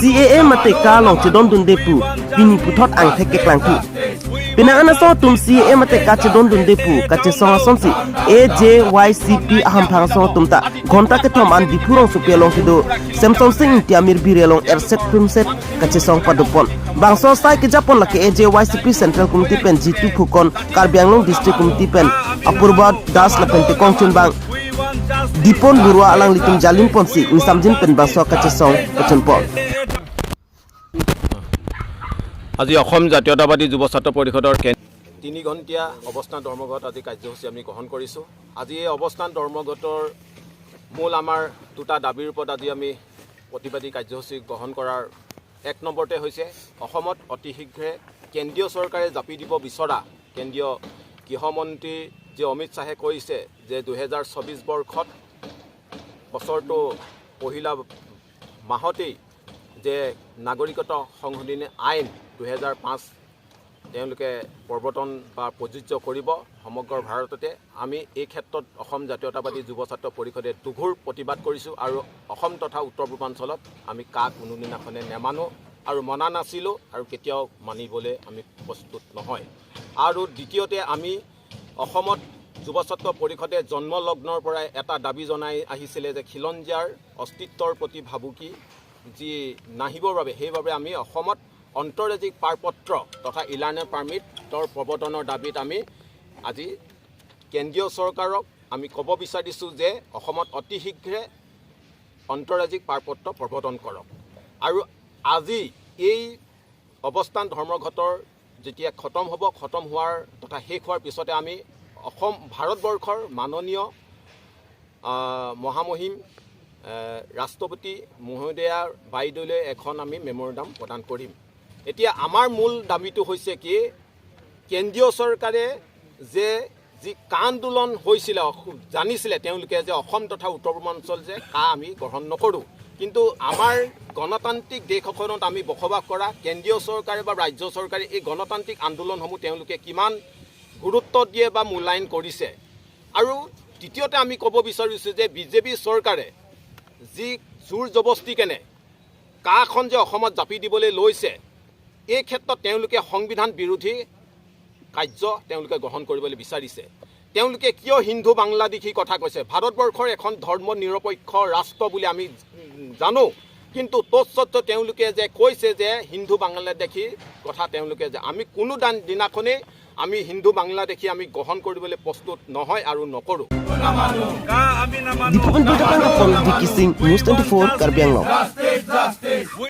CAA mate kalong chedon dundepu pini puthot ang thek klangku pina anaso tum CAA mate ka chedon dundepu kachesong asonsi AJYCP ahamphang so tumta ghonta ke thom an dipurong supelong kido samsung sing tiamir birelong erset primset kachesong padupon bangso sai ke japon lake AJYCP central committee pen G2 phukon karbianglong district committee pen apurba das lapente kongchun bang dipon burwa alang litum jalin ponsi insamjin pen bangso kachesong pachonpol আজি অসম জাতীয়তাবাদী যুৱ ছাত্ৰ পৰিষদৰ 3 ঘণ্টীয়া অৱস্থান ধৰ্মঘট আজি কাৰ্যসূচী আমি গ্ৰহণ কৰিছোঁ। আজি এই অৱস্থান ধৰ্মঘটৰ মূল আমাৰ দুটা দাবীৰ ওপৰত আজি আমি প্ৰতিবাদী কাৰ্যসূচী গ্ৰহণ কৰাৰ এক নম্বৰতে হৈছে অসমত অতি শীঘ্ৰে কেন্দ্ৰীয় চৰকাৰে জাপি দিব বিচৰা কেন্দ্ৰীয় গৃহমন্ত্ৰী যে অমিত শ্বাহে কৈছে যে 2024 বৰ্ষত বছৰটো পহিলা মাহতেই যে নাগৰিকত্ব সংশোধনী আইন 2005 তেওঁলোকে প্ৰৱৰ্তন বা প্ৰযোজ্য কৰিব সমগ্ৰ ভাৰততে আমি এই ক্ষেত্ৰত অসম জাতীয়তাবাদী যুৱ ছাত্ৰ পৰিষদে দুঘূৰ প্ৰতিবাদ কৰিছোঁ আৰু অসম তথা উত্তৰ পূৰ্বাঞ্চলত আমি কাক কোনো দিনাখনে নেমানো আৰু মনা নাছিলোঁ আৰু কেতিয়াও মানিবলৈ আমি প্ৰস্তুত নহয়। আৰু দ্বিতীয়তে আমি অসমত যুৱ ছাত্ৰ পৰিষদে জন্মলগ্নৰ পৰাই এটা দাবী জনাই আহিছিলে যে খিলঞ্জীয়াৰ অস্তিত্বৰ প্ৰতি ভাবুকি যি নাহিবৰ বাবে সেইবাবে আমি অসমত অন্তৰ্জাতিক পাৰপত্ৰ তথা ইলাৰ্ণাৰ পাৰ্মিটৰ প্ৰৱৰ্তনৰ দাবীত আমি আজি কেন্দ্ৰীয় চৰকাৰক আমি ক'ব বিচাৰিছোঁ যে অসমত অতি শীঘ্ৰে অন্তৰ্জাতিক পাৰপত্ৰ প্ৰৱৰ্তন কৰক। আৰু আজি এই অৱস্থান ধৰ্মঘটৰ যেতিয়া খতম হ'ব খতম হোৱাৰ তথা শেষ হোৱাৰ পিছতে আমি অসম ভাৰতবৰ্ষৰ মাননীয় মহামহিম ৰাষ্ট্ৰপতি মহোদয়াৰ বাইদেউলৈ এখন আমি মেমৰেণ্ডাম প্ৰদান কৰিম। এতিয়া আমাৰ মূল দাবীটো হৈছে কি কেন্দ্ৰীয় চৰকাৰে যে যি কা আন্দোলন হৈছিলে জানিছিলে তেওঁলোকে যে অসম তথা উত্তৰ পূৰ্বাঞ্চল যে কা আমি গ্ৰহণ নকৰোঁ, কিন্তু আমাৰ গণতান্ত্ৰিক দেশখনত আমি বসবাস কৰা কেন্দ্ৰীয় চৰকাৰে বা ৰাজ্য চৰকাৰে এই গণতান্ত্ৰিক আন্দোলনসমূহ তেওঁলোকে কিমান গুৰুত্ব দিয়ে বা মূল্যায়ন কৰিছে। আৰু দ্বিতীয়তে আমি ক'ব বিচাৰিছোঁ যে বিজেপি চৰকাৰে যি জোৰ জবস্তি কেনে কাখন যে অসমত জাপি দিবলৈ লৈছে এই ক্ষেত্ৰত তেওঁলোকে সংবিধান বিৰোধী কাৰ্য তেওঁলোকে গ্ৰহণ কৰিবলৈ বিচাৰিছে। তেওঁলোকে কিয় হিন্দু বাংলাদেশী কথা কৈছে? ভাৰতবৰ্ষৰ এখন ধৰ্ম নিৰপেক্ষ ৰাষ্ট্ৰ বুলি আমি জানো, কিন্তু তৎসত্ত্বেও তেওঁলোকে যে কৈছে যে হিন্দু বাংলাদেশী কথা তেওঁলোকে যে আমি কোনো দিনাখনেই আমি হিন্দু বাংলাদেশী আমি গ্ৰহণ কৰিবলৈ প্ৰস্তুত নহয় আৰু নকৰোঁ। Di Pembentukan Kapol di Kising News 24 Karbianglong.